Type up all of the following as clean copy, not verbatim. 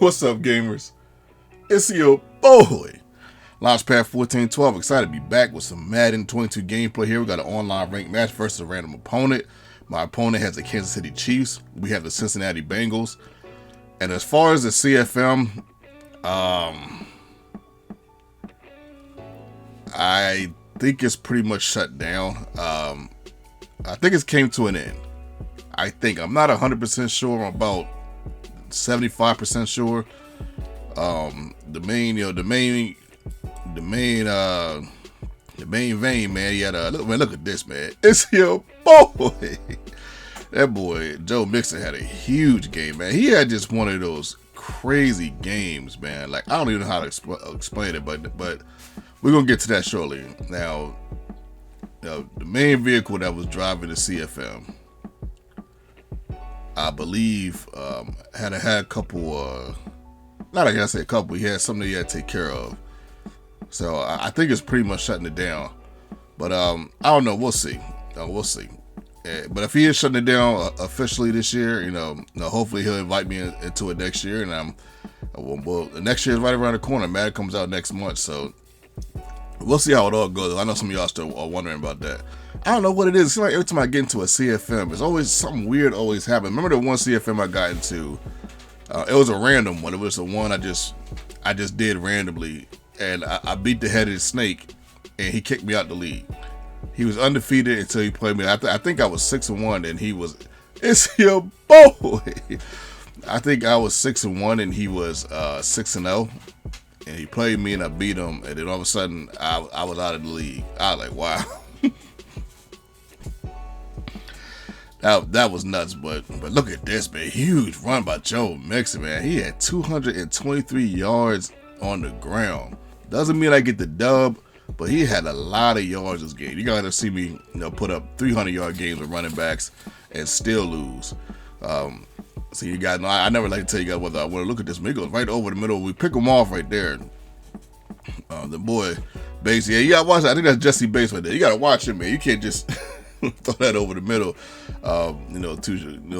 What's up, gamers? It's your boy, Launchpad 1412. Excited to be back with some Madden 22 gameplay here. We got an online ranked match versus a random opponent. My opponent has the Kansas City Chiefs. We have the Cincinnati Bengals. And as far as the CFM, I think it's pretty much shut down. I think it's came to an end. I'm not 100% sure. I'm about 75% sure. The main vein, man. He had look at this, man. It's your boy. That boy Joe Mixon had a huge game, man. He had just one of those crazy games, man. Like, I don't even know how to explain it, but we're gonna get to that shortly. Now, the main vehicle that was driving the CFM, I believe, had a couple. Not like I say a couple. He had something he had to take care of. So I think it's pretty much shutting it down. But I don't know. We'll see. We'll see. But if he is shutting it down officially this year, hopefully he'll invite me into it next year. And well, next year is right around the corner. Madden comes out next month, so we'll see how it all goes. I know some of y'all still are wondering about that. I don't know what it is. It seems like every time I get into a CFM, it's always something weird always happens. Remember the one CFM I got into? It was a random one. It was the one I just did randomly, and I beat the headed snake, and he kicked me out the league. He was undefeated until he played me. I think I was 6-1, and he was. It's your boy. I think I was 6-1, and he was 6-0, and he played me, and I beat him, and then all of a sudden I was out of the league. I was like, wow. That was nuts, but look at this, man. Huge run by Joe Mixon, man. He had 223 yards on the ground. Doesn't mean I get the dub, but he had a lot of yards this game. You gotta see me, put up 300-yard games with running backs and still lose. So you guys know, I never like to tell you guys whether I want to look at this. He goes right over the middle. We pick him off right there. The boy, Bates, yeah, you gotta watch that. I think that's Jesse Bates right there. You gotta watch him, man. You can't just throw that over the middle,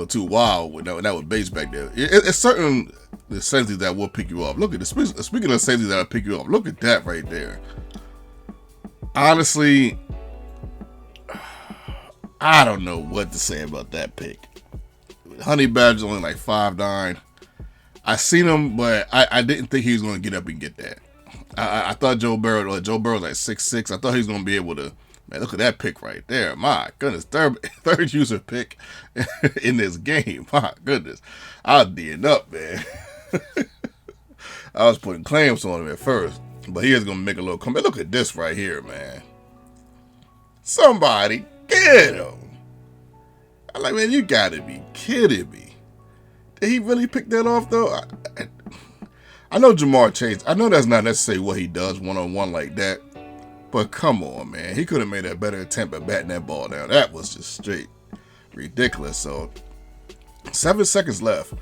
too wild. With that with Bates back there. It's certain the safeties that will pick you off. Look at this. Speaking of safeties that'll pick you off, look at that right there. Honestly, I don't know what to say about that pick. Honey Badger's only like 5'9". I seen him, but I didn't think he was going to get up and get that. I thought Joe Burrow was like 6'6". I thought he was going to be able to. Man, look at that pick right there. My goodness, third user pick in this game. My goodness, I was D'ing up, man. I was putting clams on him at first, but he is going to make a little comeback. Look at this right here, man. Somebody get him. I'm like, man, you got to be kidding me. Did he really pick that off, though? I know Jamar Chase. I know that's not necessarily what he does one-on-one like that. But come on, man. He could have made a better attempt at batting that ball down. That was just straight ridiculous. So, 7 seconds left.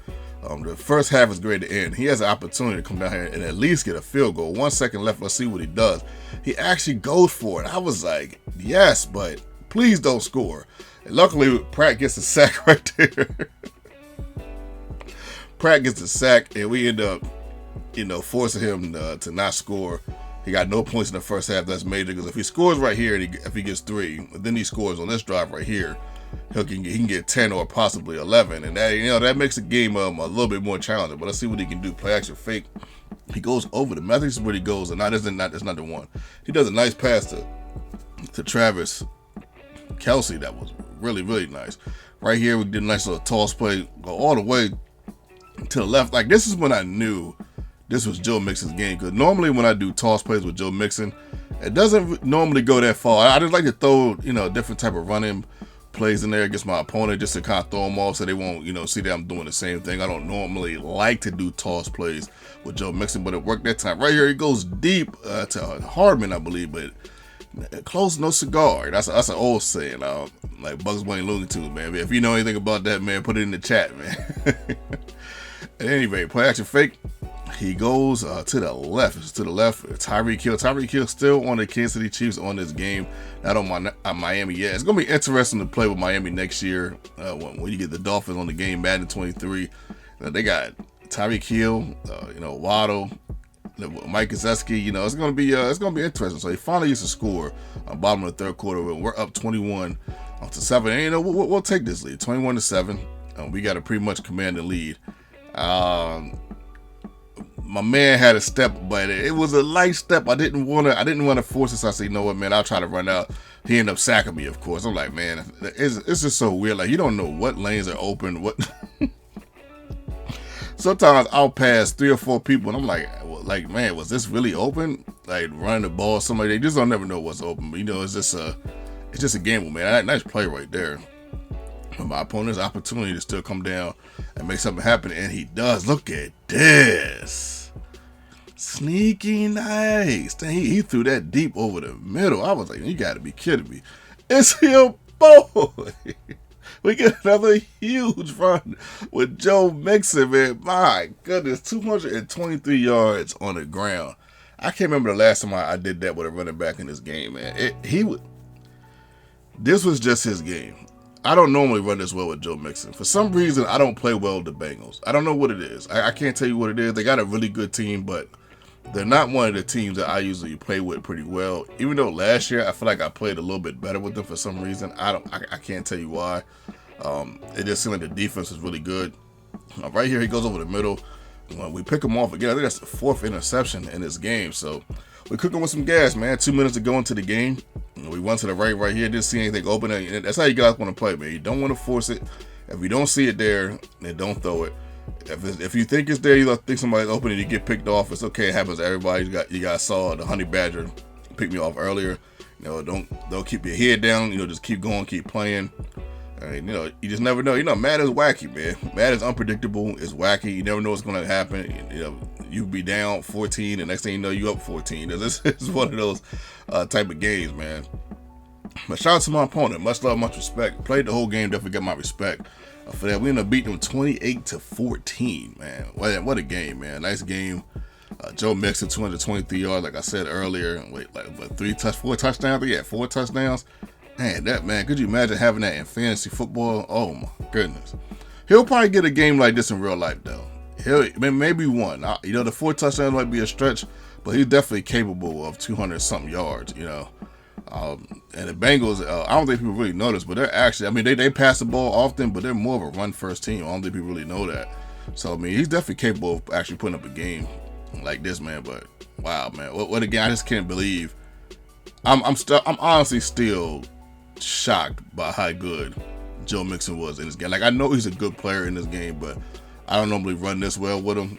The first half is great to end. He has an opportunity to come down here and at least get a field goal. 1 second left. Let's see what he does. He actually goes for it. I was like, yes, but please don't score. And luckily, Pratt gets a sack right there. Pratt gets a sack, and we end up, forcing him to not score. He got no points in the first half. That's major, because if he scores right here, and if he gets 3, then he scores on this drive right here, he can get 10 or possibly 11, and that makes the game a little bit more challenging. But let's see what he can do. Play action fake. He goes over the. I think this is where he goes, and that's not the one. He does a nice pass to Travis Kelce. That was really, really nice. Right here, we did a nice little toss play, go all the way to the left. Like, this is when I knew this was Joe Mixon's game, because normally when I do toss plays with Joe Mixon, it doesn't normally go that far. I just like to throw, different type of running plays in there against my opponent, just to kind of throw them off so they won't, see that I'm doing the same thing. I don't normally like to do toss plays with Joe Mixon, but it worked that time. Right here, he goes deep to Hardman, I believe, but close no cigar. That's an old saying, like Bugs Bunny Looney Tunes, man. If you know anything about that, man, put it in the chat, man. At any rate, play action fake. He goes to the left. It's to the left. Tyreek Hill. Tyreek Hill still on the Kansas City Chiefs on this game. Not on Miami yet. It's going to be interesting to play with Miami next year when you get the Dolphins on the game, Madden 23. They got Tyreek Hill, Waddle, Mike Gesicki. It's gonna be interesting. So he finally gets a score on bottom of the third quarter. We're up 21 to 7. And we'll take this lead, 21-7. We got to pretty much command the lead. My man had a step, but it was a light step. I didn't want to force it. So I said, you know what, man, I'll try to run out. He ended up sacking me, of course. I'm like, man, it's just so weird. Like, you don't know what lanes are open. What sometimes I'll pass 3 or 4 people, and I'm like, man, was this really open? Like running the ball, somebody, they just don't never know what's open. But it's just a gamble, man. Nice play right there. But my opponent's opportunity to still come down and make something happen, and he does. Look at this. Sneaky nice. Dang, he threw that deep over the middle. I was like, you got to be kidding me. It's your boy. We get another huge run with Joe Mixon, man. My goodness, 223 yards on the ground. I can't remember the last time I did that with a running back in this game, man. This was just his game. I don't normally run this well with Joe Mixon. For some reason, I don't play well with the Bengals. I don't know what it is. I can't tell you what it is. They got a really good team, but they're not one of the teams that I usually play with pretty well. Even though last year, I feel like I played a little bit better with them for some reason. I can't tell you why. It just seemed like the defense was really good. Right here, he goes over the middle. When we pick him off again, I think that's the 4th interception in this game. So we're cooking with some gas, man. 2 minutes to go into the game. We went to the right here. Didn't see anything open. That's how you guys want to play, man. You don't want to force it. If you don't see it there, then don't throw it. If you think it's there, you think somebody's open and you get picked off, it's okay. It happens to everybody. You guys saw the Honey Badger pick me off earlier. Don't keep your head down. Just keep going, keep playing. You just never know. Madden's wacky, man. Madden's unpredictable. It's wacky. You never know what's going to happen. You be down 14, and next thing you know, you up 14. It's one of those type of games, man. But shout out to my opponent. Much love, much respect. Played the whole game. Definitely got my respect for that. We ended up beating them 28-14, man. What a game, man. Nice game. Joe Mixon, 223 yards, like I said earlier. 4 touchdowns? Yeah, 4 touchdowns. Man, could you imagine having that in fantasy football? Oh my goodness. He'll probably get a game like this in real life, though. Maybe one. The 4 touchdowns might be a stretch, but he's definitely capable of 200-something yards, And the Bengals, I don't think people really notice, but they're actually, they pass the ball often, but they're more of a run-first team. I don't think people really know that. So, he's definitely capable of actually putting up a game like this, man. But, wow, man. What a game. I just can't believe. I'm honestly still shocked by how good Joe Mixon was in this game. Like, I know he's a good player in this game, but I don't normally run this well with him.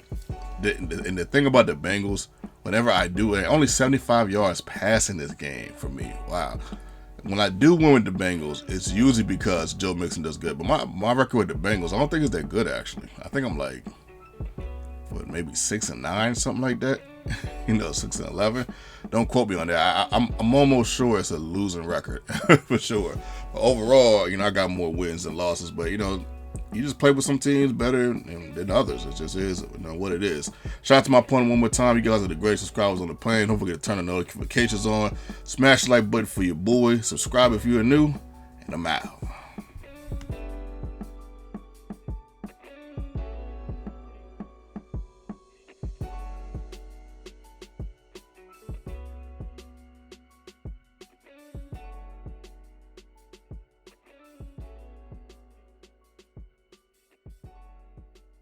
And the thing about the Bengals, whenever I do it, only 75 yards passing this game for me. Wow. When I do win with the Bengals, it's usually because Joe Mixon does good. But my record with the Bengals, I don't think it's that good, actually. I think I'm like, maybe 6-9, something like that. 6-11. Don't quote me on that. I'm almost sure it's a losing record for sure. But overall, I got more wins than losses. But you just play with some teams better than others. It just is what it is. Shout out to my opponent one more time. You guys are the great subscribers on the plane. Don't forget to turn the notifications on. Smash the like button for your boy. Subscribe if you're new. And I'm out.